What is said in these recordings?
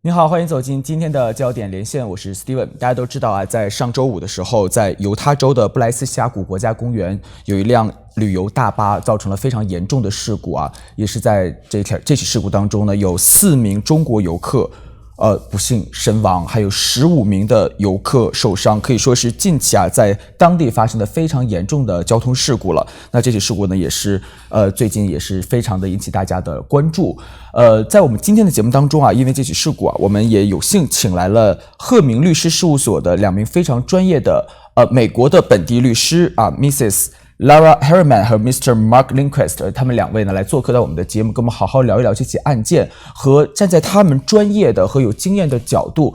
你好，欢迎走进今天的焦点连线，我是 Steven。大家都知道啊，在上周五的时候，在犹他州的布莱斯峡谷国家公园，有一辆旅游大巴造成了非常严重的事故啊，也是在这起事故当中呢，有4名中国游客不幸身亡，还有15名的游客受伤，可以说是近期啊在当地发生的非常严重的交通事故了。那这起事故呢，也是最近也是非常的引起大家的关注。在我们今天的节目当中啊，因为这起事故啊，我们也有幸请来了贺明律师事务所的2名非常专业的美国的本地律师啊 ，Mrs. Lara Herrmann 和 Mr. Mark Lindquist， 他们2位呢来做客到我们的节目，跟我们好好聊一聊这起案件和站在他们专业的和有经验的角度，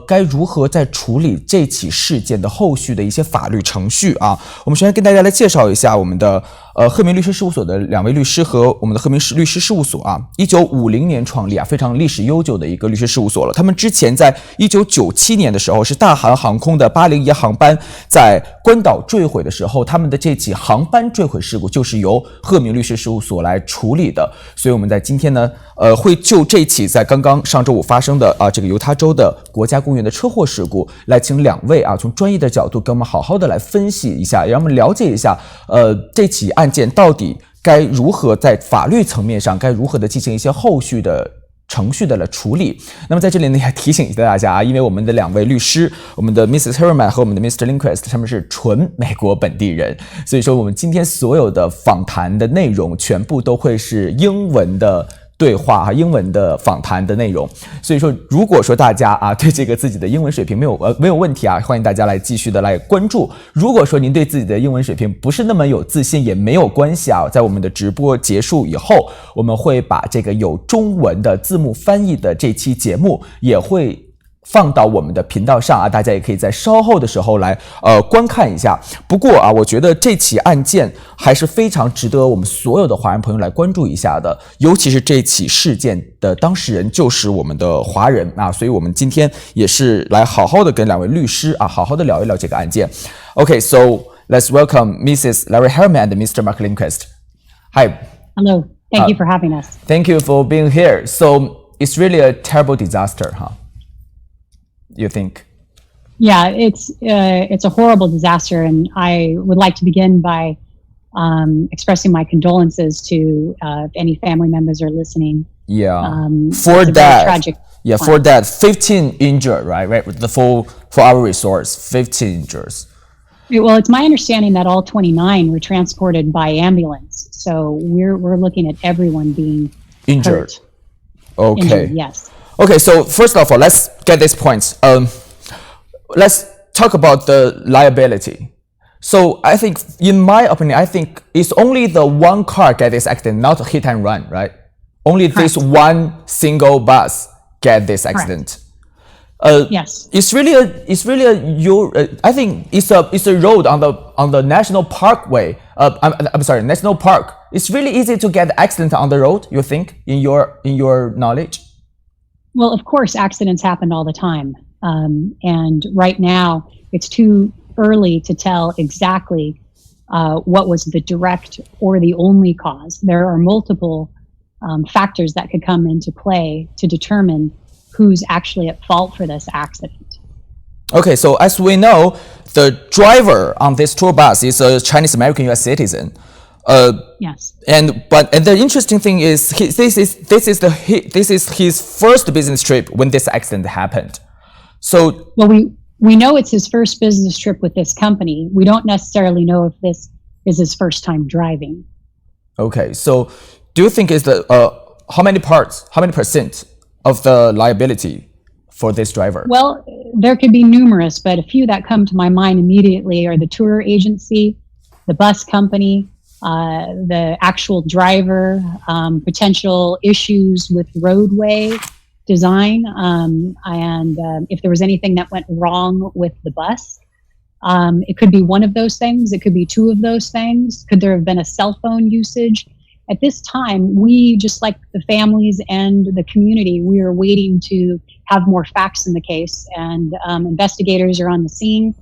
该如何在处理这起事件的后续的一些法律程序啊。我们首先跟大家来介绍一下我们的贺明律师事务所的2位律师和我们的贺明律师事务所啊，1950年创立啊，非常历史悠久的一个律师事务所了。他们之前在1997年的时候，是大韩航空的801航班在关岛坠毁的时候，他们的这起航班坠毁事故就是由贺明律师事务所来处理的。所以我们在今天呢，会就这起在刚刚上周五发生的这个犹他州的国家公园的车祸事故，来请2位啊从专业的角度跟我们好好的来分析一下，让我们了解一下这起案件到底该如何在法律层面上该如何的进行一些后续的程序的来处理。那么在这里呢，也提醒一下大家啊，因为我们的2位律师，我们的 Mrs. Herrmann 和我们的 Mr. Lindquist， 他们是纯美国本地人，所以说我们今天所有的访谈的内容全部都会是英文的对话英文的访谈的内容。所以说如果说大家啊对这个自己的英文水平没有问题啊，欢迎大家来继续的来关注。如果说您对自己的英文水平不是那么有自信也没有关系啊，在我们的直播结束以后，我们会把这个有中文的字幕翻译的这期节目也会放到我们的频道上啊，大家也可以在稍后的时候来观看一下。不过啊，我觉得这起案件还是非常值得我们所有的华人朋友来关注一下的，尤其是这起事件的当事人就是我们的华人啊，所以我们今天也是来好好的跟2位律师啊好好的聊一聊这个案件。Okay, so let's welcome Mrs. Lara Herrmann and Mr. Mark Lindquist. Hi. Hello. Thank you for having us. Thank you for being here. So it's really a terrible disaster, huh? You think? Yeah, it's a horrible disaster, and I would like to begin by expressing my condolences to if any family members are listening. Yeah. For that, tragic. Yeah, for that, 15 injured, right? For our resource, 15 injuries. Well, it's my understanding that all 29 were transported by ambulance, so we're looking at everyone being injured. Hurt. Okay. Injured, yes. Okay, so first of all, let's get this point. Let's talk about the liability. So I think, in my opinion, I think it's only the one car get this accident, not hit and run, right? Only this one single bus get this accident. Yes. It's really I think it's a road on the national parkway. I'm sorry, national park. It's really easy to get accident on the road. You think, in your knowledge? Well, of course, accidents happen all the time. And right now, it's too early to tell exactly what was the direct or the only cause. There are multiple factors that could come into play to determine who's actually at fault for this accident. Okay, so as we know, the driver on this tour bus is a Chinese American US citizen. Yes. And the interesting thing is this is his first business trip when this accident happened. So well, we know it's his first business trip with this company. We don't necessarily know if this is his first time driving. Okay, so do you think is the how many percent of the liability for this driver? Well, there could be numerous, but a few that come to my mind immediately are the tour agency, the bus company, the actual driver, potential issues with roadway design, and if there was anything that went wrong with the bus. It could be one of those things. It could be two of those things. Could there have been a cell phone usage? At this time, we, just like the families and the community, we are waiting to have more facts in the case, and investigators are on the scene.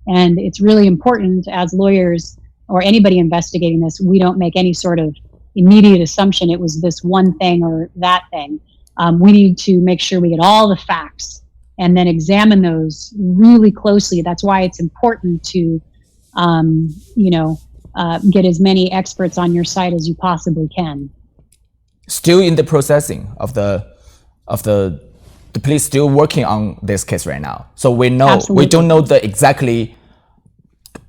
And it's really important, as lawyers or anybody investigating this, we don't make any sort of immediate assumption it was this one thing or that thing. we need to make sure we get all the facts and then examine those really closely. That's why it's important to, get as many experts on your side as you possibly can. Still in the processing of the police still working on this case right now. So we don't know the exactly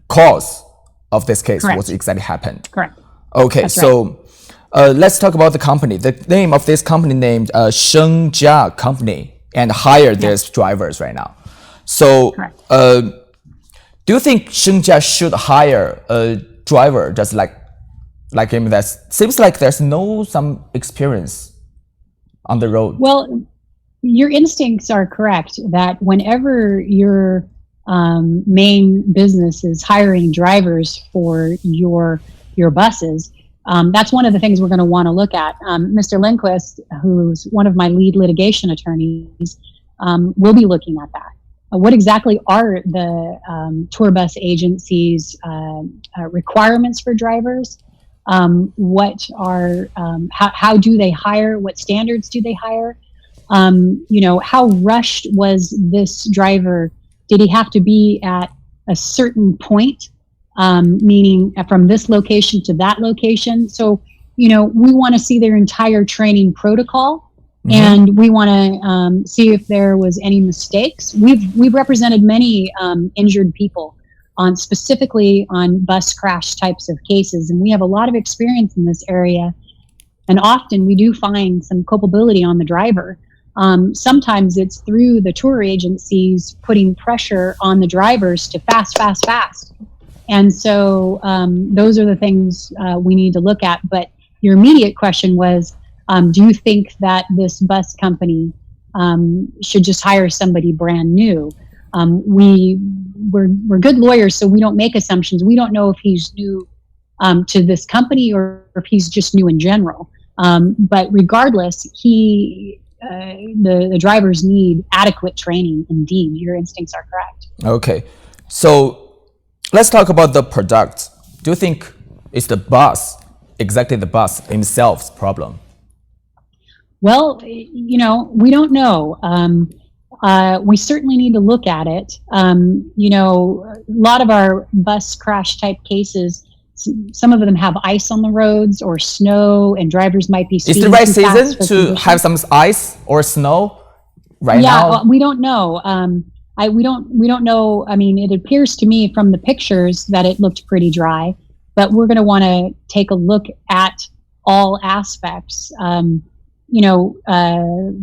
cause of this case. Correct. What exactly happened. Correct. Okay, That's so let's talk about the company. The name of this company named Shengjia Company and hire these drivers right now. So do you think Shengjia should hire a driver just like him that seems like there's some experience on the road? Well, your instincts are correct that whenever your main business is hiring drivers for your buses, that's one of the things we're going to want to look at. Mr. Lindquist, who's one of my lead litigation attorneys, will be looking at that. What exactly are the tour bus agencies' requirements for drivers? What are how do they hire? What standards do they hire? How rushed was this driver? Did he have to be at a certain point, meaning from this location to that location? So, we want to see their entire training protocol. Mm-hmm. And we want to see if there was any mistakes. We've represented many injured people specifically on bus crash types of cases, and we have a lot of experience in this area. And often we do find some culpability on the driver. Sometimes it's through the tour agencies putting pressure on the drivers to fast. And so those are the things we need to look at. But your immediate question was, do you think that this bus company should just hire somebody brand new? We're good lawyers, so we don't make assumptions. We don't know if he's new to this company or if he's just new in general. But regardless, the drivers need adequate training. Indeed, your instincts are correct. Okay, so let's talk about the product. Do you think it's the bus himself's problem? Well, we don't know. We certainly need to look at it. A lot of our bus crash type cases, some of them have ice on the roads or snow, and drivers might be speeding. Is the right too fast season for to conditions. have some ice or snow right now? Yeah, we don't know. We don't know. I mean, it appears to me from the pictures that it looked pretty dry, but we're going to want to take a look at all aspects.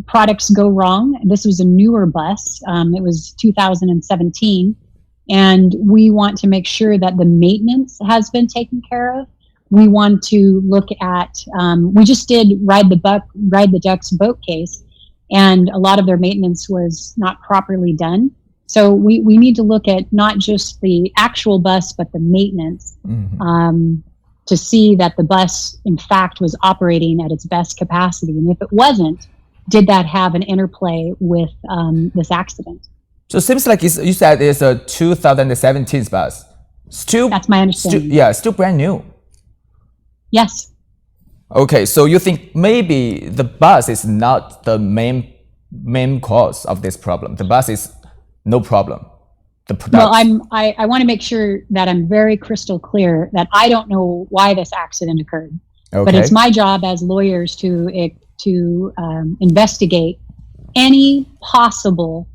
Products go wrong. This was a newer bus. It was 2017. And we want to make sure that the maintenance has been taken care of. We want to look at, we just did Ride the Ducks boat case, and a lot of their maintenance was not properly done. So we need to look at not just the actual bus, but the maintenance. Mm-hmm. To see that the bus, in fact, was operating at its best capacity. And if it wasn't, did that have an interplay with this accident? So it seems like you said it's a 2017 bus. That's my understanding. Still brand new. Yes. Okay, so you think maybe the bus is not the main cause of this problem. The bus is no problem. Well, I want to make sure that I'm very crystal clear that I don't know why this accident occurred. Okay. But it's my job as lawyers to investigate any possible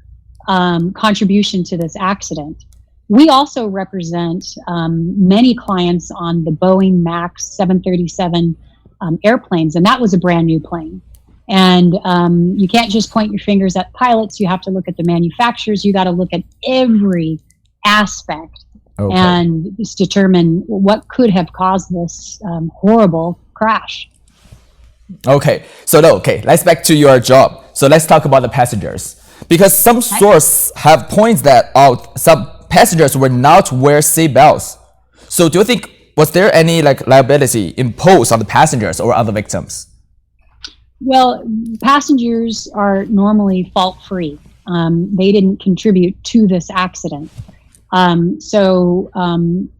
contribution to this accident. We also represent many clients on the Boeing MAX 737 airplanes, and that was a brand new plane. And you can't just point your fingers at pilots. You have to look at the manufacturers. You got to look at every aspect and just determine what could have caused this horrible crash. Okay, let's back to your job. So let's talk about the passengers. Because some sources have points that some passengers were not wearing seatbelts. So do you think, was there any liability imposed on the passengers or other victims? Well, passengers are normally fault-free. They didn't contribute to this accident. So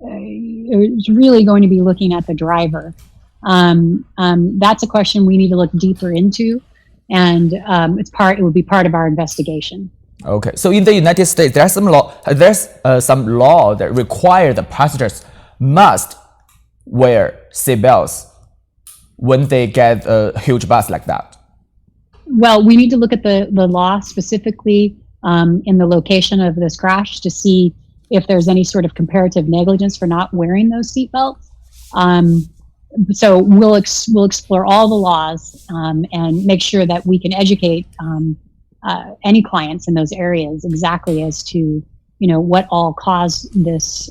it's really going to be looking at the driver. That's a question we need to look deeper into. and it would be part of our investigation. Okay, so in the United States, there's some law that require the passengers must wear seatbelts when they get a huge bus like that. Well, we need to look at the law specifically in the location of this crash to see if there's any sort of comparative negligence for not wearing those seatbelts. So we'll explore all the laws and make sure that we can educate any clients in those areas exactly as to what all caused this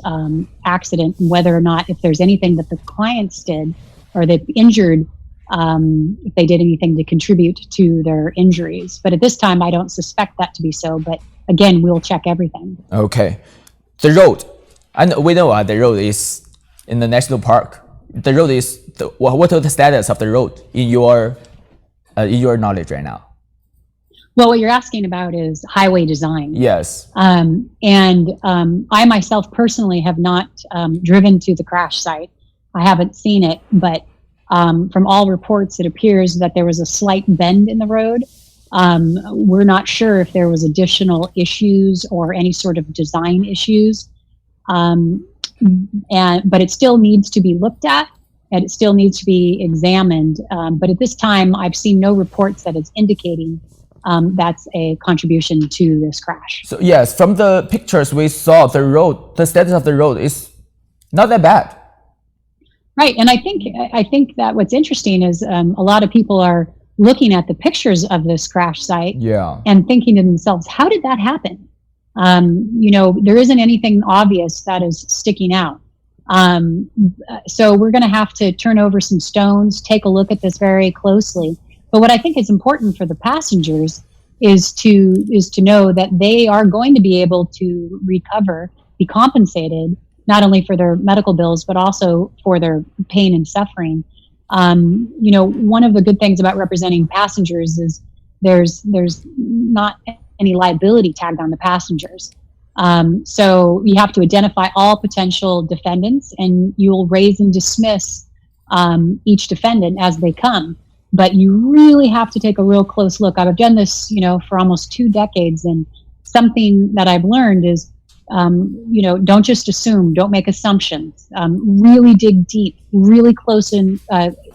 accident, and whether or not, if there's anything that the clients did or the injured, if they did anything to contribute to their injuries. But at this time, I don't suspect that to be so. But again, we'll check everything. Okay, the road, and we know the road is in the national park. The road is what is the status of the road in your knowledge right now? Well, what you're asking about is highway design. Yes. And I myself personally have not driven to the crash site. I haven't seen it, but from all reports, it appears that there was a slight bend in the road. We're not sure if there was additional issues or any sort of design issues. But it still needs to be looked at, and it still needs to be examined. But at this time, I've seen no reports that it's indicating that's a contribution to this crash. So yes, from the pictures we saw, the status of the road is not that bad. Right, and I think that what's interesting is a lot of people are looking at the pictures of this crash site, and thinking to themselves, how did that happen? There isn't anything obvious that is sticking out. So we're going to have to turn over some stones, take a look at this very closely. But what I think is important for the passengers is to know that they are going to be able to recover, be compensated, not only for their medical bills, but also for their pain and suffering. One of the good things about representing passengers is there's not any liability tagged on the passengers. So you have to identify all potential defendants, and you'll raise and dismiss each defendant as they come. But you really have to take a real close look. I've done this, for almost 2 decades, and something that I've learned is, don't just assume, don't make assumptions. Really dig deep, really close, and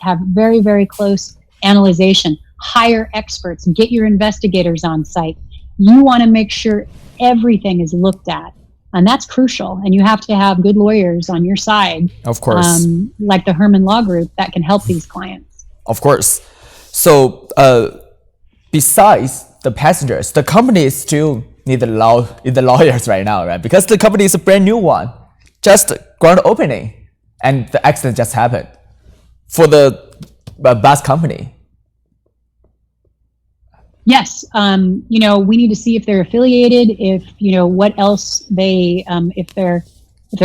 have very, very close analyzation. Hire experts, get your investigators on site. You want to make sure everything is looked at, and that's crucial. And you have to have good lawyers on your side, of course, like the Herrmann Law Group, that can help these clients. Of course. So besides the passengers, the company still need the lawyers right now, right? Because the company is a brand new one, just grand opening, and the accident just happened for the bus company. Yes, we need to see if they're affiliated, if what else they, if they're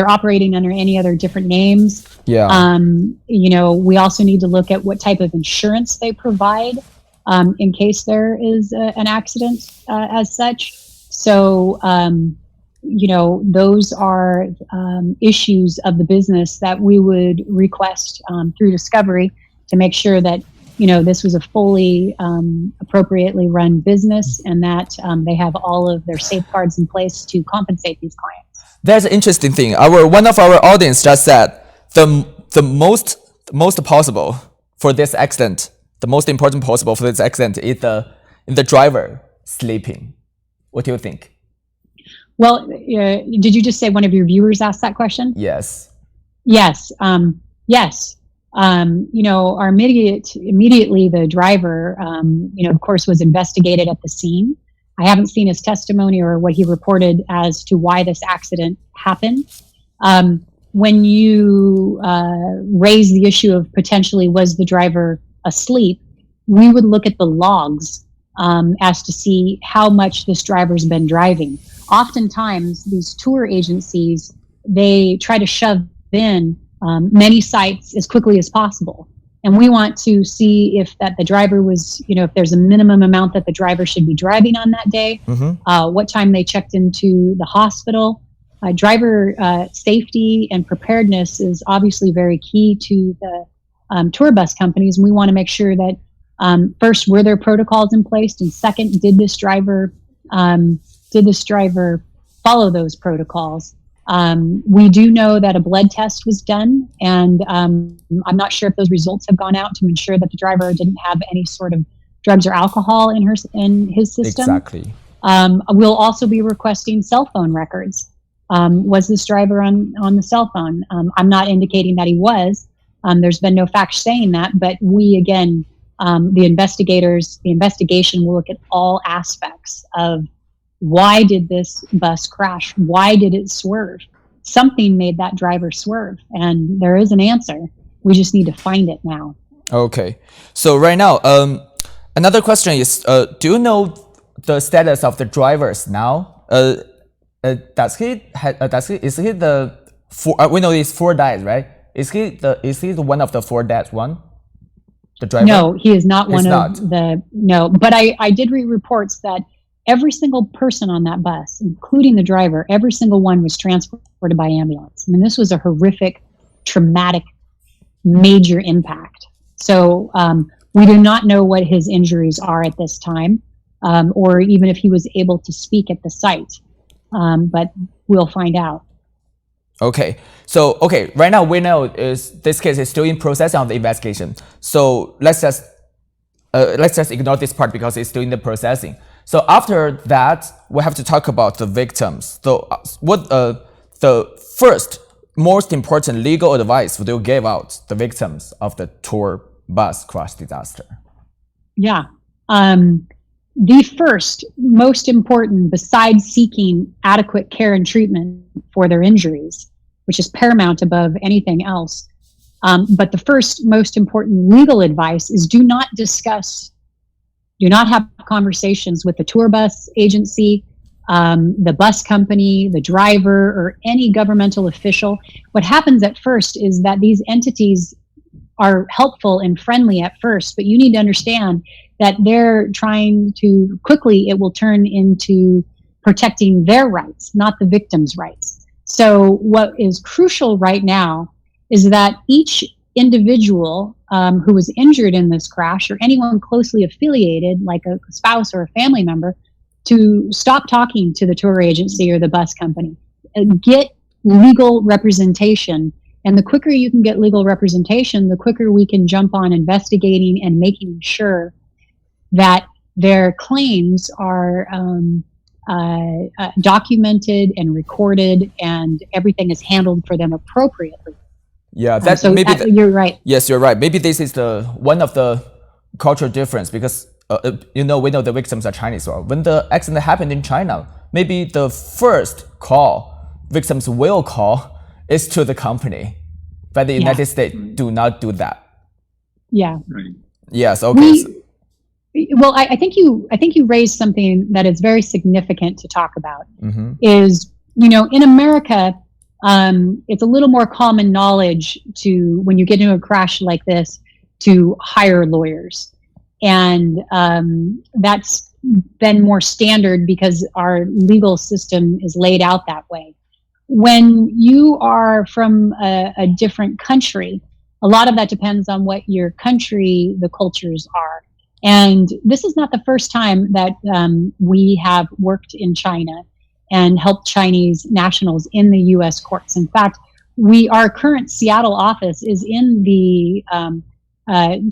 operating under any other different names. We also need to look at what type of insurance they provide in case there is an accident as such. So, those are issues of the business that we would request through discovery to make sure that this was a fully appropriately run business, and that they have all of their safeguards in place to compensate these clients. There's an interesting thing. One of our audience just said the most possible for this accident, the most important possible for this accident is the driver sleeping. What do you think? Well, did you just say one of your viewers asked that question? Yes. Yes. Yes. Immediately the driver, of course, was investigated at the scene. I haven't seen his testimony or what he reported as to why this accident happened. When you raise the issue of potentially was the driver asleep, we would look at the logs as to see how much this driver's been driving. Oftentimes, these tour agencies, they try to shove in many sites as quickly as possible. And we want to see if that the driver was, if there's a minimum amount that the driver should be driving on that day, what time they checked into the hospital. Driver safety and preparedness is obviously very key to the tour bus companies. And we want to make sure that First, were there protocols in place? And second, did this driver follow those protocols? We do know that a blood test was done, and I'm not sure if those results have gone out to ensure that the driver didn't have any sort of drugs or alcohol in his system. Exactly. We'll also be requesting cell phone records. Was this driver on the cell phone? I'm not indicating that he was. There's been no facts saying that, but we, again, the investigation will look at all aspects of why did this bus crash? Why did it swerve? Something made that driver swerve, and there is an answer. We just need to find it now. Okay. So right now, another question is, do you know the status of the drivers now? Is he the four? We know he's 4 died, right? Is he the one of the 4 dead one? The driver? No, he is not one of the. No, but I did read reports that every single person on that bus, including the driver, every single one was transported by ambulance. I mean, this was a horrific, traumatic, major impact. So we do not know what his injuries are at this time, or even if he was able to speak at the site. But we'll find out. Okay. So, right now we know this case is still in process of the investigation. So let's just ignore this part because it's still in the processing. So after that, we have to talk about the victims. So what the first most important legal advice would you give out the victims of the tour bus crash disaster? Yeah. The first most important, besides seeking adequate care and treatment for their injuries, which is paramount above anything else, but the first most important legal advice is do not have conversations with the tour bus agency, the bus company, the driver, or any governmental official. What happens at first is that these entities are helpful and friendly at first, but you need to understand that they're trying to quickly, it will turn into protecting their rights, not the victim's rights. So what is crucial right now is that each individual who was injured in this crash, or anyone closely affiliated, like a spouse or a family member, to stop talking to the tour agency or the bus company. Get legal representation. And the quicker you can get legal representation, the quicker we can jump on investigating and making sure that their claims are documented and recorded, and everything is handled for them appropriately. Yeah, you're right. Yes, you're right. Maybe this is one of the cultural difference because we know the victims are Chinese. Or when the accident happened in China, maybe the first call victims will call is to the company, but the United States do not do that. Yeah. Right. Yes. Okay. Well, I think you raised something that is very significant to talk about. Mm-hmm. Is, in America, it's a little more common knowledge to, when you get into a crash like this, to hire lawyers, and that's been more standard because our legal system is laid out that way. When you are from a different country, a lot of that depends on what your country, the cultures are. And this is not the first time that we have worked in China and helped Chinese nationals in the U.S. courts. In fact, our current Seattle office is in the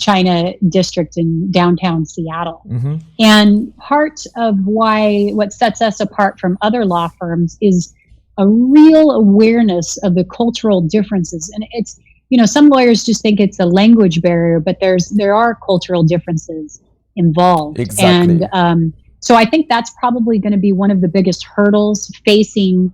China district in downtown Seattle. Mm-hmm. And part of what sets us apart from other law firms is a real awareness of the cultural differences. And it's, some lawyers just think it's a language barrier, but there are cultural differences involved. Exactly. And so I think that's probably going to be one of the biggest hurdles facing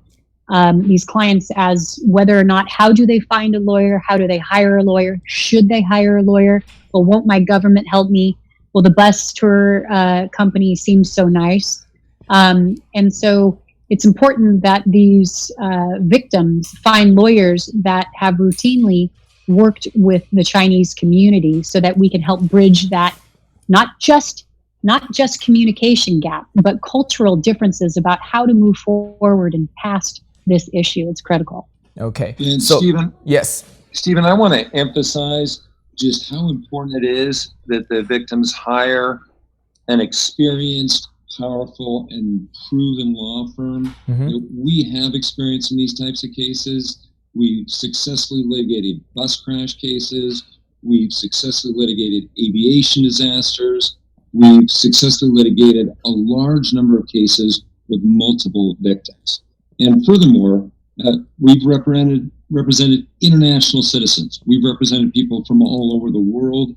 these clients, as whether or not, how do they find a lawyer? How do they hire a lawyer? Should they hire a lawyer? Well, won't my government help me? Well, the bus tour company seems so nice. And so it's important that these victims find lawyers that have routinely worked with the Chinese community, so that we can help bridge that not just communication gap, but cultural differences about how to move forward and past this issue. It's critical. Okay. And so, Stephen? Yes. Stephen, I want to emphasize just how important it is that the victims hire an experienced, powerful, and proven law firm. We have experience in these types of cases. We've successfully litigated bus crash cases. We've successfully litigated aviation disasters. We've successfully litigated a large number of cases with multiple victims. And furthermore, we've represented international citizens. We've represented people from all over the world,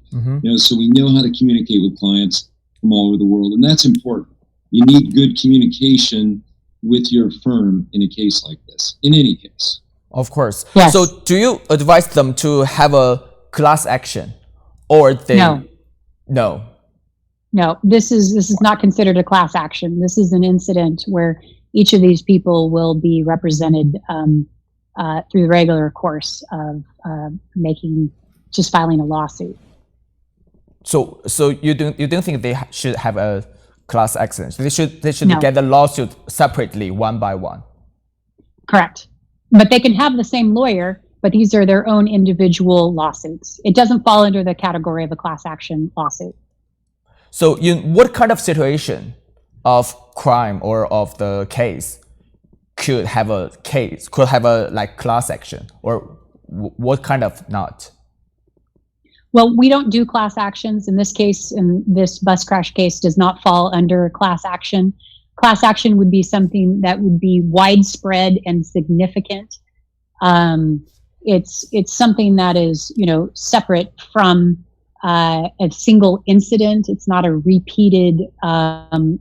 so we know how to communicate with clients from all over the world, and that's important. You need good communication with your firm in a case like this, in any case. Of course. Yes. So do you advise them to have a class action, or they? No. No, this is not considered a class action. This is an incident where each of these people will be represented through the regular course of filing a lawsuit. So you don't think they should have a class action? They should No. get the lawsuit separately, one by one. Correct. But they can have the same lawyer, but these are their own individual lawsuits. It doesn't fall under the category of a class action lawsuit. So in what kind of situation of crime or of the case could have a class action, or what kind of not? Well, we don't do class actions. In this case, in this bus crash case, does not fall under class action. Class action would be something that would be widespread and significant. It's something that is, separate from a single incident. It's not a repeated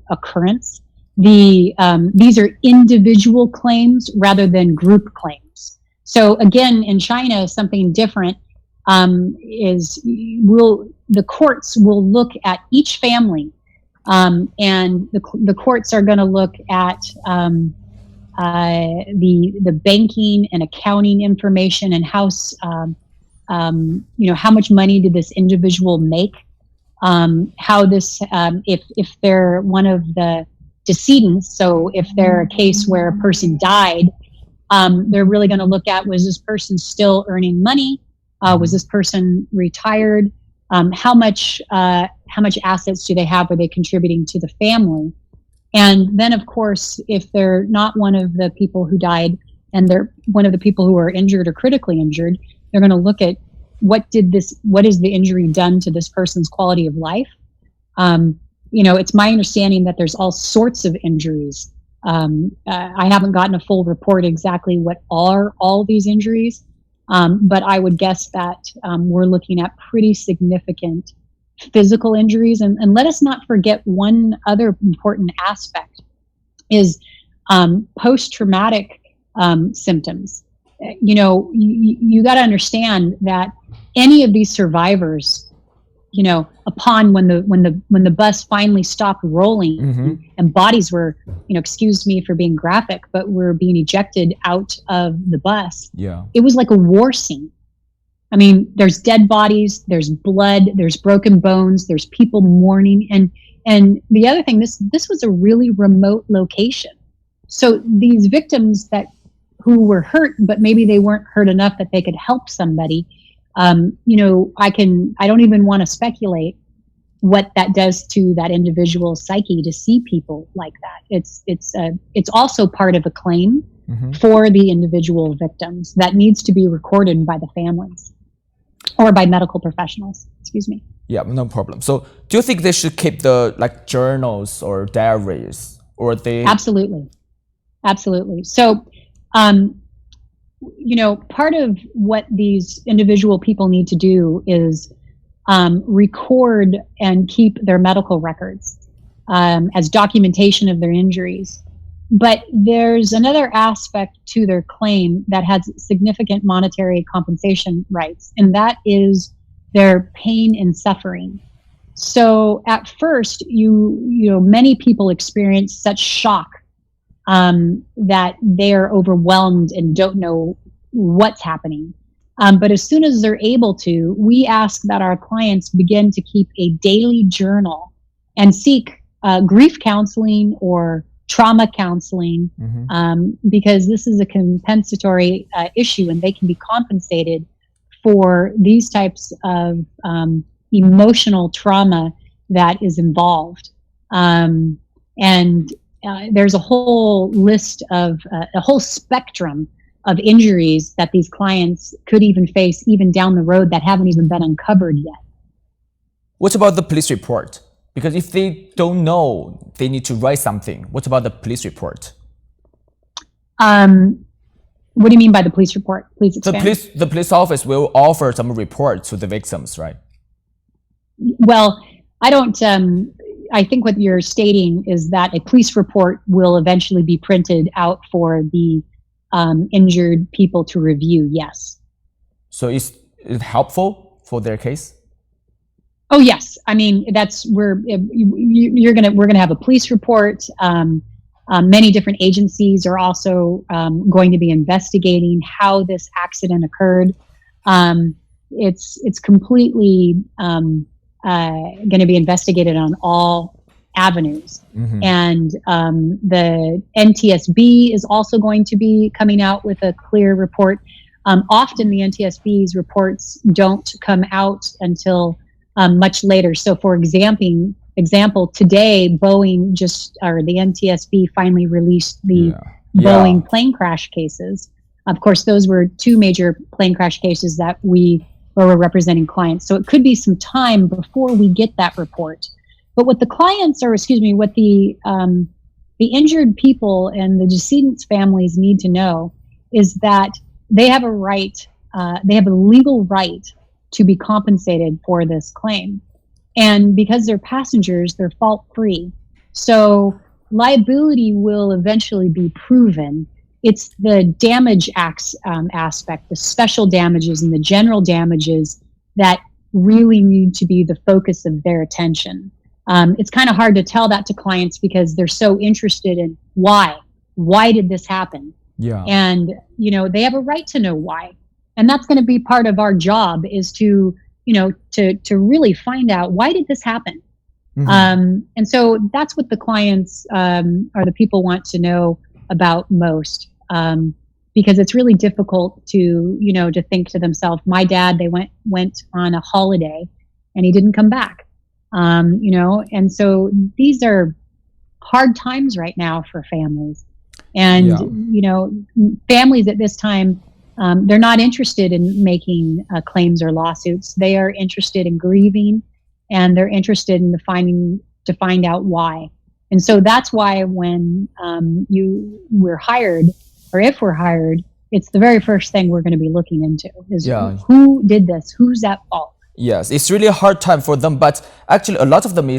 occurrence. These are individual claims rather than group claims. So again, in China, something different the courts will look at each family, and the courts are going to look at the banking and accounting information and how much money did this individual make, how this if they're one of the decedents, so if they're a case where a person died, they're really going to look at, was this person still earning money? Was this person retired? How much assets do they have? Were they contributing to the family? And then, of course, if they're not one of the people who died and they're one of the people who are injured or critically injured, they're going to look at what is the injury done to this person's quality of life? It's my understanding that there's all sorts of injuries. I haven't gotten a full report exactly what are all these injuries. But I would guess that we're looking at pretty significant physical injuries. And let us not forget one other important aspect is post-traumatic symptoms. You got to understand that any of these survivors, upon when the bus finally stopped rolling and bodies were, excuse me for being graphic, but were being ejected out of the bus. Yeah. It was like a war scene. I mean, there's dead bodies, there's blood, there's broken bones, there's people mourning. And the other thing, this was a really remote location. So these victims who were hurt, but maybe they weren't hurt enough that they could help somebody. I don't even want to speculate what that does to that individual psyche to see people like that. It's also part of a claim for the individual victims that needs to be recorded by the families or by medical professionals. Excuse me. Yeah, no problem. So do you think they should keep the journals or diaries, or they? Absolutely. So, part of what these individual people need to do is record and keep their medical records as documentation of their injuries. But there's another aspect to their claim that has significant monetary compensation rights, and that is their pain and suffering. So at first, many people experience such shock that they're overwhelmed and don't know what's happening. But as soon as they're able to, we ask that our clients begin to keep a daily journal and seek grief counseling or trauma counseling, because this is a compensatory issue and they can be compensated for these types of emotional trauma that is involved. There's a whole list of a whole spectrum of injuries that these clients could even face even down the road that haven't even been uncovered yet. What about the police report? Because if they don't know, they need to write something. What about the police report? What do you mean by the police report? Please expand. The police office will offer some report to the victims, right? Well, I don't. I think what you're stating is that a police report will eventually be printed out for the injured people to review. Yes. So is it helpful for their case? Oh yes. I mean, we're gonna have a police report. Many different agencies are also going to be investigating how this accident occurred. It's completely going to be investigated on all avenues. Mm-hmm. And the NTSB is also going to be coming out with a clear report. Often the NTSB's reports don't come out until much later. So for example, today, the NTSB finally released the Boeing plane crash cases. Of course, those were two major plane crash cases that where we're representing clients. So it could be some time before we get that report. But what the clients, what the injured people and the decedent's families need to know is that they have a right, they have a legal right to be compensated for this claim. And because they're passengers, they're fault-free. So liability will eventually be proven. It's the damage aspect, the special damages and the general damages that really need to be the focus of their attention. It's kind of hard to tell that to clients because they're so interested in why. Why did this happen? Yeah. And, they have a right to know why. And that's going to be part of our job is to really find out why did this happen? Mm-hmm. And so that's what the clients or the people want to know about most, because it's really difficult to think to themselves, my dad, they went on a holiday and he didn't come back, and so these are hard times right now for families. And, families at this time, they're not interested in making claims or lawsuits. They are interested in grieving, and they're interested in to find out why. And so that's why when we're hired, or if we're hired, it's the very first thing we're going to be looking into is who did this? Who's at fault? Yes, it's really a hard time for them. But actually, a lot of them a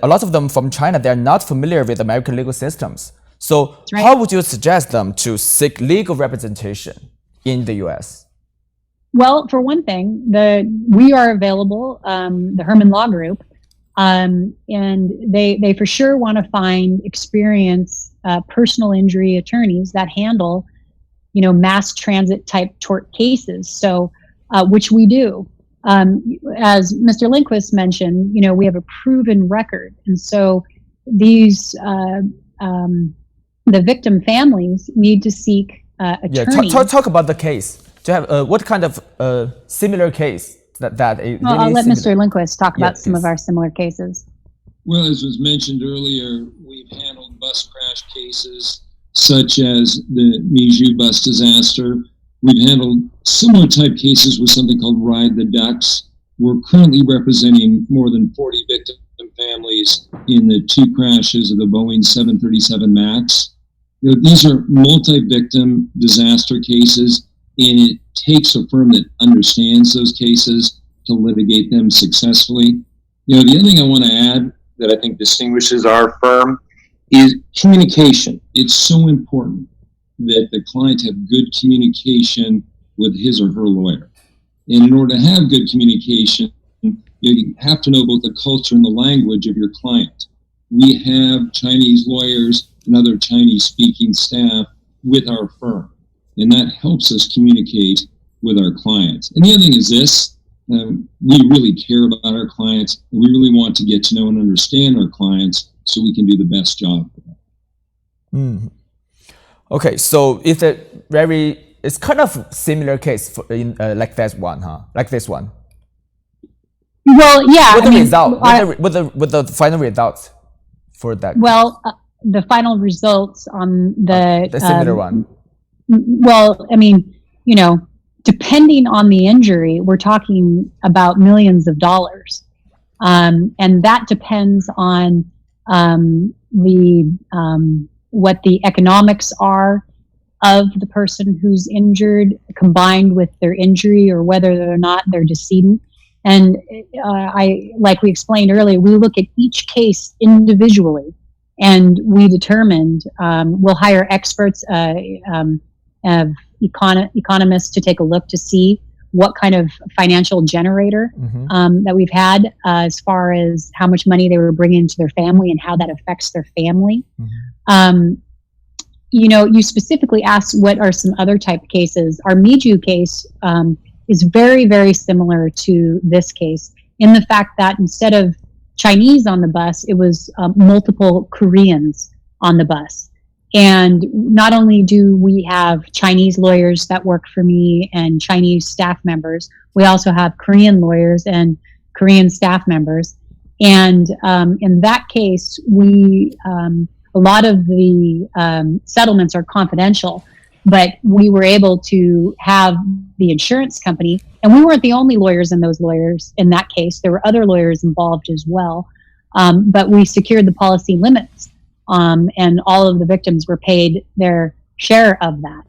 lot of them from China. They're not familiar with American legal systems. So right. How would you suggest them to seek legal representation in the U.S.? Well, for one thing, we are available, the Herrmann Law Group, and they for sure want to find experienced personal injury attorneys that handle, mass transit type tort cases. So, which we do. As Mr. Lindquist mentioned, we have a proven record, and so these. The victim families need to seek attorneys. Talk about the case. Do you have what kind of similar case that I'll let Mr. Lindquist talk about some of our similar cases. Well, as was mentioned earlier, we've handled bus crash cases such as the Miju bus disaster. We've handled similar type cases with something called Ride the Ducks. We're currently representing more than 40 victim families in the two crashes of the Boeing 737 MAX. These are multi-victim disaster cases, and it takes a firm that understands those cases to litigate them successfully. The other thing I want to add that I think distinguishes our firm is communication. It's so important that the client have good communication with his or her lawyer. And in order to have good communication, you have to know both the culture and the language of your client. We have Chinese lawyers and other Chinese-speaking staff with our firm, and that helps us communicate with our clients. And the other thing is this, we really care about our clients, and we really want to get to know and understand our clients so we can do the best job for them. Okay, so it's a very it's kind of similar case in like that one, huh? Like this one. Well, yeah. With the final results for that. Well, the final results on the similar one. Well, I mean, depending on the injury, we're talking about millions of dollars, and that depends on what the economics are of the person who's injured, combined with their injury, or whether or not they're decedent. And like we explained earlier, we look at each case individually, and we determined we'll hire experts, economists to take a look to see what kind of financial generator that we've had as far as how much money they were bringing to their family and how that affects their family. You specifically asked what are some other type cases. Our Miju case is very, very similar to this case in the fact that instead of Chinese on the bus, it was multiple Koreans on the bus. And not only do we have Chinese lawyers that work for me and Chinese staff members, we also have Korean lawyers and Korean staff members. And in that case, a lot of the settlements are confidential, but we were able to have the insurance company, and we weren't the only lawyers in that case. There were other lawyers involved as well, but we secured the policy limits, and all of the victims were paid their share of that.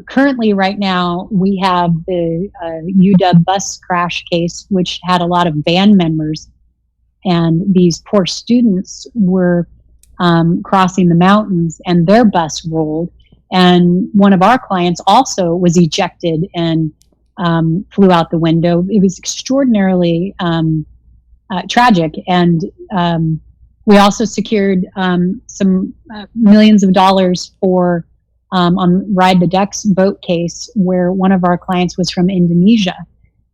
Currently, right now, we have the UW bus crash case, which had a lot of band members, and these poor students were crossing the mountains, and their bus rolled. And one of our clients also was ejected and flew out the window. It was extraordinarily tragic. And we also secured some millions of dollars for on Ride the Ducks boat case, where one of our clients was from Indonesia.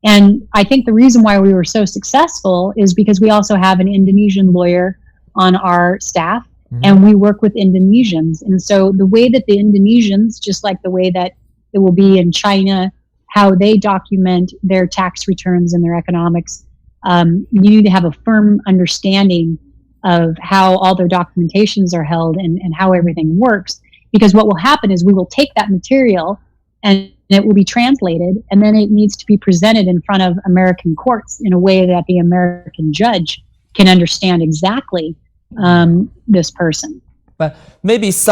And I think the reason why we were so successful is because we also have an Indonesian lawyer on our staff. And we work with Indonesians. And so the way that the Indonesians, just like the way that it will be in China, how they document their tax returns and their economics, you need to have a firm understanding of how all their documentations are held and how everything works. Because what will happen is we will take that material and it will be translated, and then it needs to be presented in front of American courts in a way that the American judge can understand exactly this person. But maybe it's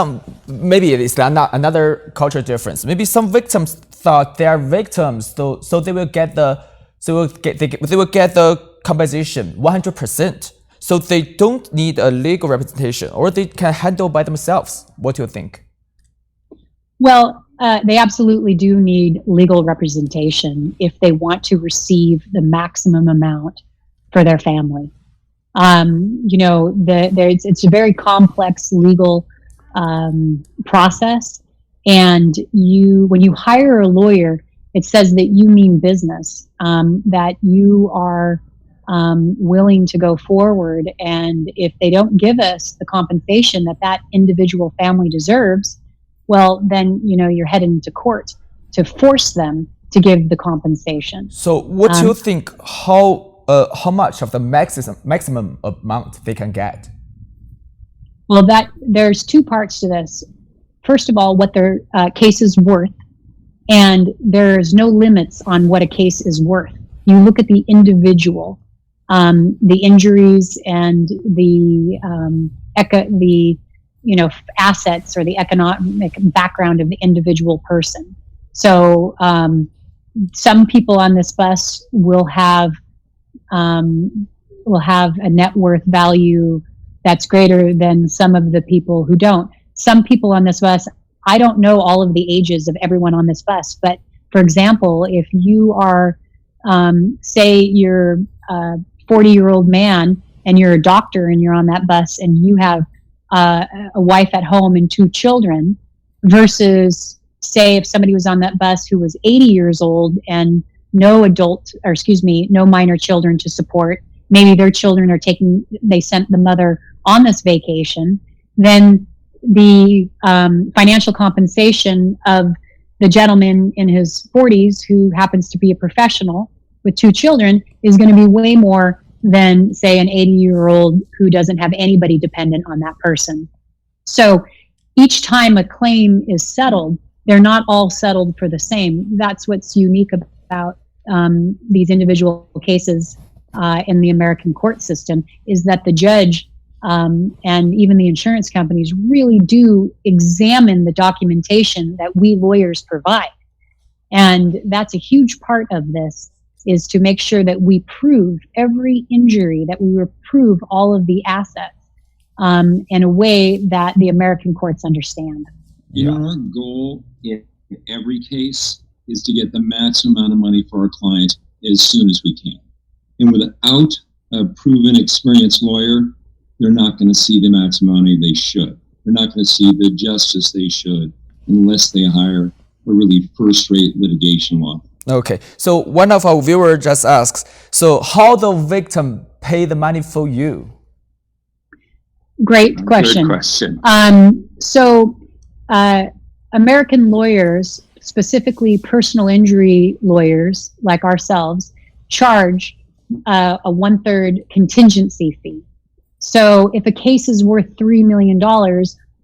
another cultural difference. Maybe some victims thought they are victims, so they will get the compensation 100%. So they don't need a legal representation, or they can handle by themselves. What do you think? Well, they absolutely do need legal representation if they want to receive the maximum amount for their family. It's a very complex legal process, and when you hire a lawyer, it says that you mean business, that you are willing to go forward, and if they don't give us the compensation that individual family deserves, well, then you're heading into court to force them to give the compensation. So, what do you think? How much of the maximum amount they can get? Well, there's two parts to this. First of all, what their case is worth, and there's no limits on what a case is worth. You look at the individual, the injuries, and the assets or the economic background of the individual person. So some people on this bus will have a net worth value that's greater than some of the people who don't. Some people on this bus, I don't know all of the ages of everyone on this bus, but for example, if you are, say you're a 40-year-old man and you're a doctor and you're on that bus and you have a wife at home and 2 children, versus say if somebody was on that bus who was 80 years old and no minor children to support, maybe their children they sent the mother on this vacation, then the financial compensation of the gentleman in his 40s who happens to be a professional with 2 children is going to be way more than, say, an 80-year-old who doesn't have anybody dependent on that person. So each time a claim is settled, they're not all settled for the same. That's what's unique about these individual cases in the American court system, is that the judge and even the insurance companies really do examine the documentation that we lawyers provide. And that's a huge part of this, is to make sure that we prove every injury, that we prove all of the assets in a way that the American courts understand. Our goal in every case is to get the maximum amount of money for our client as soon as we can. And without a proven, experienced lawyer, they're not going to see the maximum money they should. They're not going to see the justice they should unless they hire a really first-rate litigation law. Okay, so one of our viewers just asks, so how the victim pay the money for you? Great question. Good question. American lawyers, specifically personal injury lawyers like ourselves, charge a 1/3 contingency fee. So if a case is worth $3 million,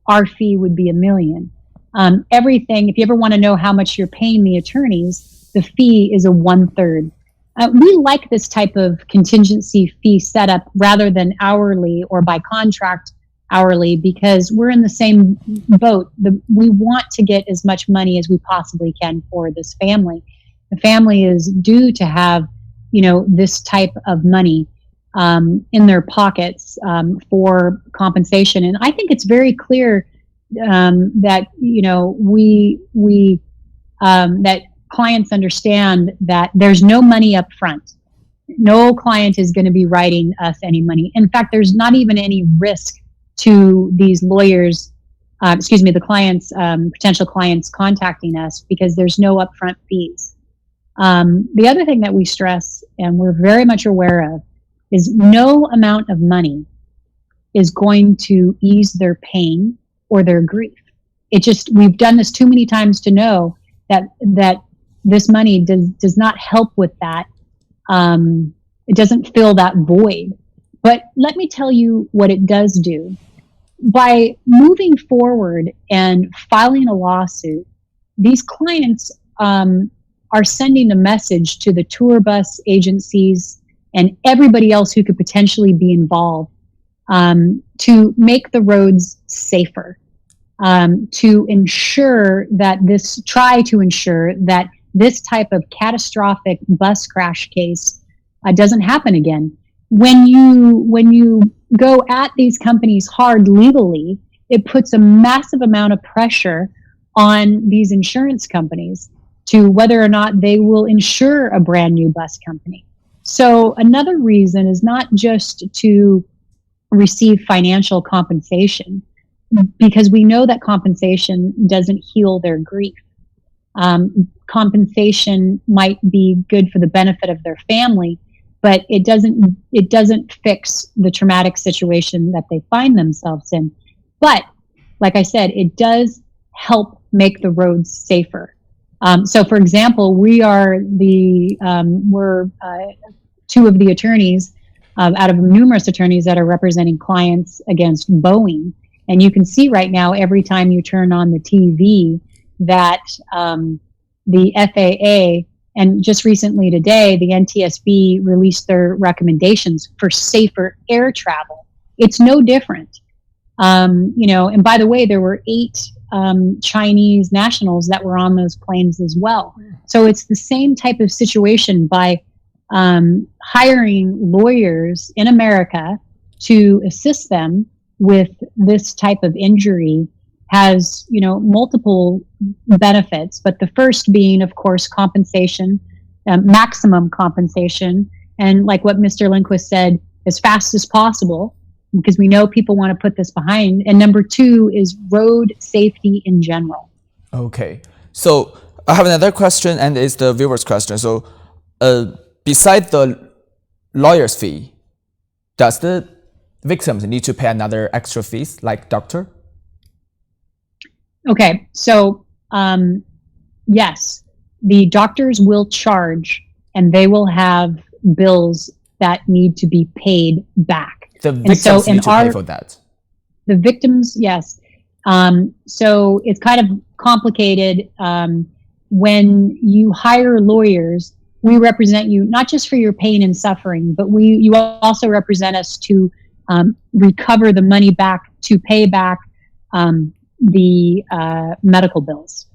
our fee would be $1 million. Everything, if you ever want to know how much you're paying the attorneys, the fee is a 1/3. We like this type of contingency fee setup rather than hourly or by contract hourly, because we're in the same boat. We want to get as much money as we possibly can for this family. The family is due to have, this type of money in their pockets for compensation. And I think it's very clear that, that clients understand that there's no money up front. No client is going to be writing us any money. In fact, there's not even any risk to these lawyers, the clients, potential clients contacting us, because there's no upfront fees. The other thing that we stress, and we're very much aware of, is no amount of money is going to ease their pain or their grief. We've done this too many times to know that this money does not help with that. It doesn't fill that void. But let me tell you what it does do. By moving forward and filing a lawsuit, these clients are sending a message to the tour bus agencies and everybody else who could potentially be involved to make the roads safer, to ensure that this type of catastrophic bus crash case doesn't happen again. When you go at these companies hard legally, it puts a massive amount of pressure on these insurance companies to whether or not they will insure a brand new bus company. So another reason is not just to receive financial compensation, because we know that compensation doesn't heal their grief. Compensation might be good for the benefit of their family, but it doesn't fix the traumatic situation that they find themselves in. But like I said, it does help make the roads safer. So for example, we're two of the attorneys out of numerous attorneys that are representing clients against Boeing. And you can see right now, every time you turn on the TV, that the FAA, and just recently today, the NTSB released their recommendations for safer air travel. It's no different. And by the way, there were 8 Chinese nationals that were on those planes as well. So it's the same type of situation. By hiring lawyers in America to assist them with this type of injury has, multiple benefits, but the first being, of course, compensation, maximum compensation, and like what Mr. Lindquist said, as fast as possible, because we know people want to put this behind. And number 2 is road safety in general. Okay, so I have another question, and it's the viewer's question. So besides the lawyer's fee, does the victims need to pay another extra fees like doctor? Okay, so yes, the doctors will charge, and they will have bills that need to be paid back. The victims need to pay for that. The victims, yes. So it's kind of complicated. When you hire lawyers, we represent you not just for your pain and suffering, but you also represent us to recover the money back, to pay back the medical bills.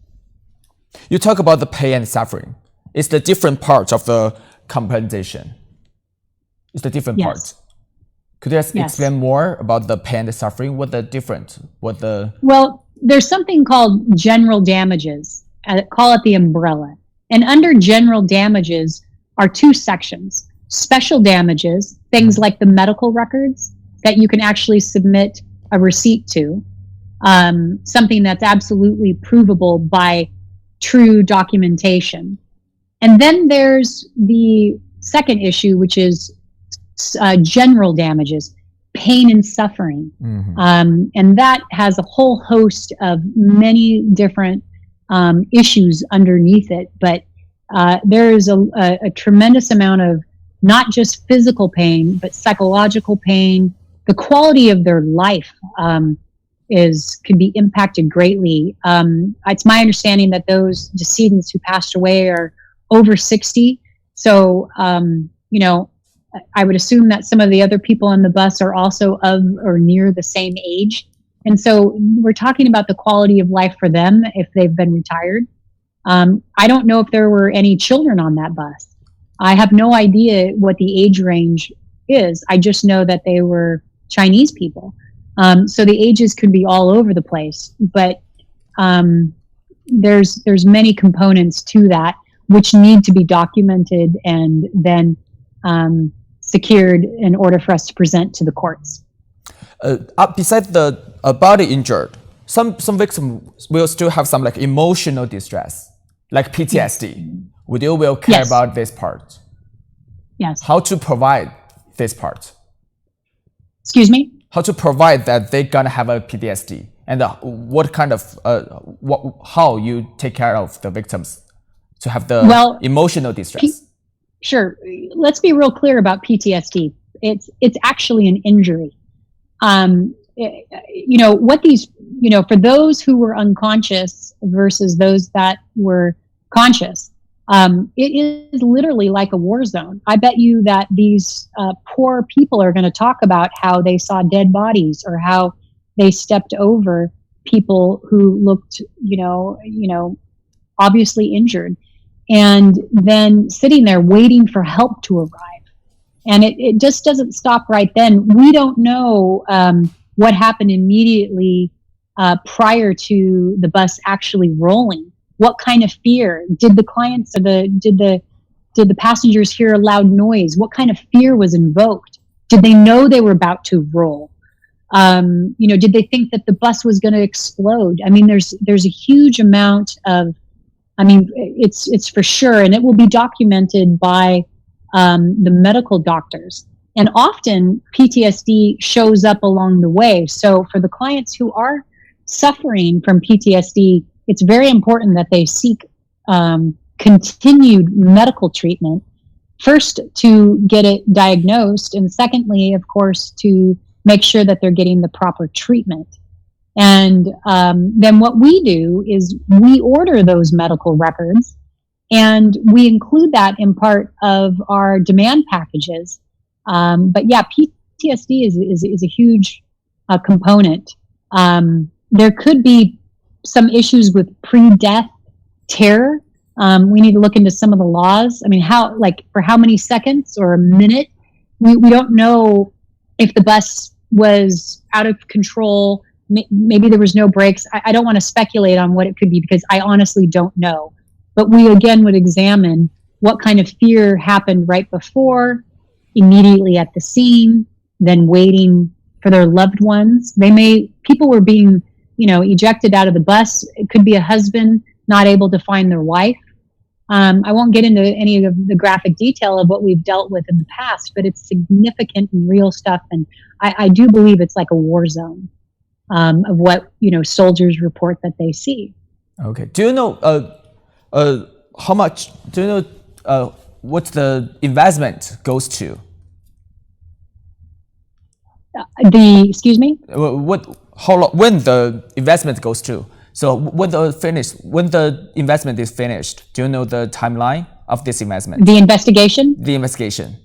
You talk about the pain and suffering. It's the different parts of the compensation. It's the different parts. Could you explain more about the pain and suffering? What the different? Well, there's something called general damages. Call it the umbrella. And under general damages are two sections. Special damages, things like the medical records that you can actually submit a receipt to, something that's absolutely provable by true documentation. And then there's the second issue, which is general damages, pain and suffering. And that has a whole host of many different issues underneath it. But there is a tremendous amount of not just physical pain, but psychological pain. The quality of their life can be impacted greatly. It's my understanding that those decedents who passed away are over 60. So, I would assume that some of the other people on the bus are also of or near the same age. And so we're talking about the quality of life for them if they've been retired. I don't know if there were any children on that bus. I have no idea what the age range is. I just know that they were Chinese people. So the ages could be all over the place. But there's many components to that which need to be documented and then secured in order for us to present to the courts. Besides the body injured, some victims will still have some like emotional distress, like PTSD. Would you will care about this part? Yes. How to provide this part? Excuse me? How to provide that they're gonna have a PTSD, and what kind of how you take care of the victims to have the emotional distress? Sure. Let's be real clear about PTSD. It's actually an injury. For those who were unconscious versus those that were conscious, it is literally like a war zone. I bet you that these poor people are going to talk about how they saw dead bodies or how they stepped over people who looked, obviously injured, and then sitting there waiting for help to arrive. And it just doesn't stop right then. We don't know what happened immediately prior to the bus actually rolling. What kind of fear did the clients or did the passengers hear a loud noise? What kind of fear was invoked? Did they know they were about to roll? Did they think that the bus was going to explode? I mean, there's a huge amount of, it's for sure, and it will be documented by the medical doctors. And often PTSD shows up along the way. So for the clients who are suffering from PTSD, it's very important that they seek continued medical treatment, first to get it diagnosed, and secondly, of course, to make sure that they're getting the proper treatment. And then what we do is we order those medical records, and we include that in part of our demand packages. But yeah, PTSD is a huge component. There could be some issues with pre-death terror. We need to look into some of the laws. I mean, for how many seconds or a minute? We don't know if the bus was out of control. Maybe there was no brakes. I don't want to speculate on what it could be because I honestly don't know. But we again would examine what kind of fear happened right before, immediately at the scene, then waiting for their loved ones. People were being, ejected out of the bus. It could be a husband not able to find their wife. I won't get into any of the graphic detail of what we've dealt with in the past, but it's significant and real stuff. And I do believe it's like a war zone of what, soldiers report that they see. Okay. Do you know, How much do you know? What the investment goes to? Excuse me? How long? When the investment goes to? So when the investment is finished, do you know the timeline of this investment? The investigation? The investigation.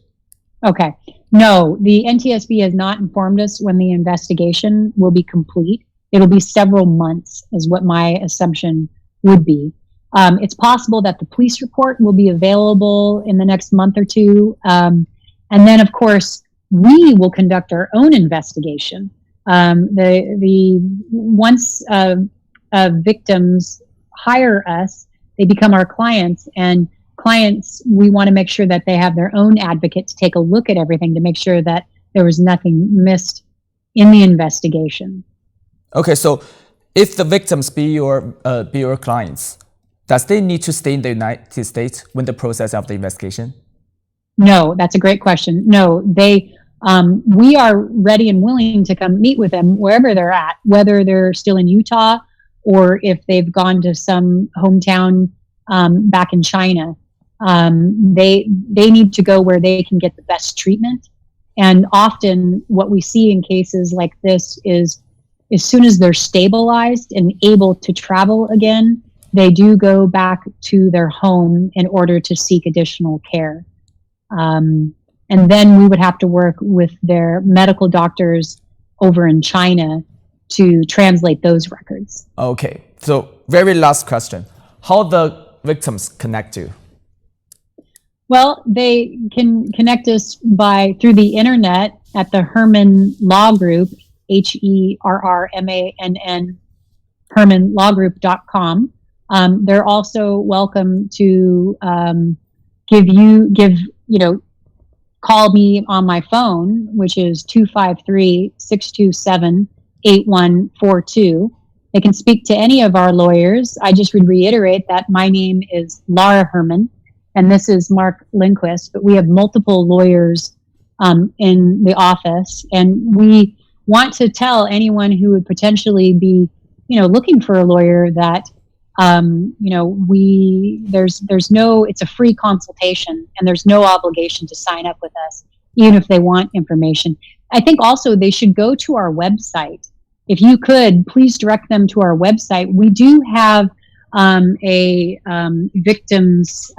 Okay. No, the NTSB has not informed us when the investigation will be complete. It'll be several months, is what my assumption would be. It's possible that the police report will be available in the next month or two. And then, of course, we will conduct our own investigation. Once victims hire us, they become our clients, and clients, we want to make sure that they have their own advocate to take a look at everything to make sure that there was nothing missed in the investigation. Okay, so if the victims be your clients, does they need to stay in the United States when the process of the investigation? No, that's a great question. No, we are ready and willing to come meet with them wherever they're at, whether they're still in Utah or if they've gone to some hometown back in China. They need to go where they can get the best treatment. And often what we see in cases like this is as soon as they're stabilized and able to travel again, they do go back to their home in order to seek additional care. And then we would have to work with their medical doctors over in China to translate those records. Okay, so very last question. How the victims connect you? Well, they can connect us through the internet at the Herrmann Law Group, HERRMANN, HerrmannLawGroup.com. They're also welcome to call me on my phone, which is 253-627-8142. They can speak to any of our lawyers. I just would reiterate that my name is Lara Herrmann, and this is Mark Lindquist, but we have multiple lawyers in the office, and we want to tell anyone who would potentially be, looking for a lawyer that, it's a free consultation and there's no obligation to sign up with us, even if they want information. I think also they should go to our website. If you could, please direct them to our website. We do have a victims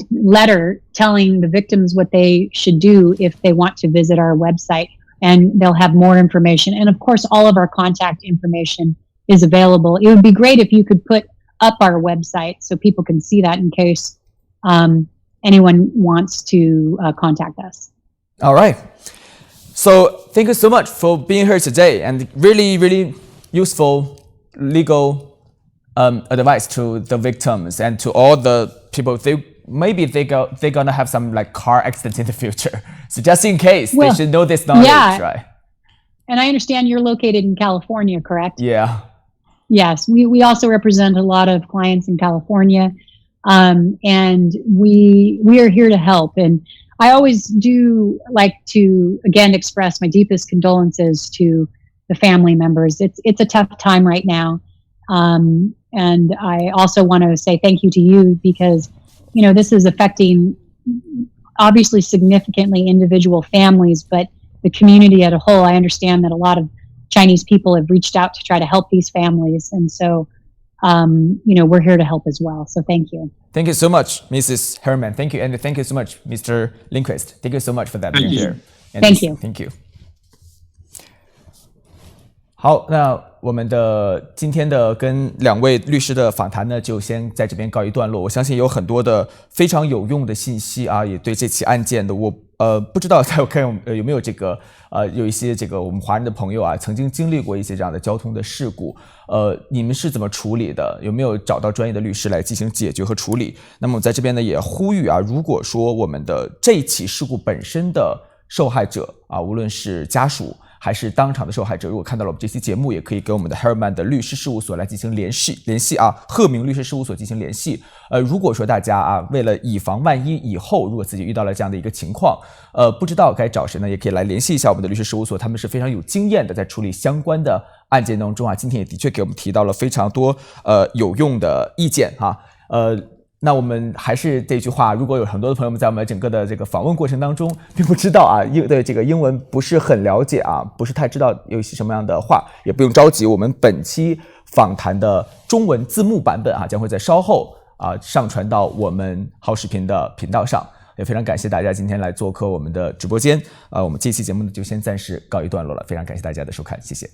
letter telling the victims what they should do if they want to visit our website, and they'll have more information. And of course, all of our contact information is available. It would be great if you could put up our website so people can see that in case anyone wants to contact us. All right. So thank you so much for being here today, and really, really useful legal advice to the victims and to all the people. They're gonna have some car accidents in the future. So just in case, they should know this knowledge, right? And I understand you're located in California, correct? Yeah. Yes, we also represent a lot of clients in California, and we are here to help. And I always do like to, again, express my deepest condolences to the family members. It's a tough time right now. And I also want to say thank you to you because, this is affecting obviously significantly individual families, but the community as a whole. I understand that a lot of Chinese people have reached out to try to help these families. And so, we're here to help as well. So thank you. Thank you so much, Mrs. Herrmann. Thank you. And thank you so much, Mr. Lindquist. Thank you so much for that being here. Thank you. Thank you. 好，那我们的今天的跟两位律师的访谈呢，就先在这边告一段落。我相信有很多的非常有用的信息啊，也对这起案件的我不知道大家看有没有有一些我们华人的朋友啊，曾经经历过一些这样的交通的事故，你们是怎么处理的？有没有找到专业的律师来进行解决和处理？那么我在这边呢也呼吁啊，如果说我们的这一起事故本身的受害者啊，无论是家属还是当场的受害者，如果看到了我们这期节目，也可以跟我们的 Herrmann 的律师事务所来进行联系啊，贺明律师事务所进行联系。如果说大家啊，为了以防万一，以后如果自己遇到了这样的一个情况，不知道该找谁呢，也可以来联系一下我们的律师事务所，他们是非常有经验的，在处理相关的案件当中啊，今天也的确给我们提到了非常多有用的意见哈。那我们还是这句话，如果有很多的朋友们在我们整个的这个访问过程当中，并不知道啊，对这个英文不是很了解啊，不是太知道有些什么样的话，也不用着急，我们本期访谈的中文字幕版本啊，将会在稍后上传到我们好视频的频道上。也非常感谢大家今天来做客我们的直播间，我们这期节目呢就先暂时告一段落了，非常感谢大家的收看，谢谢。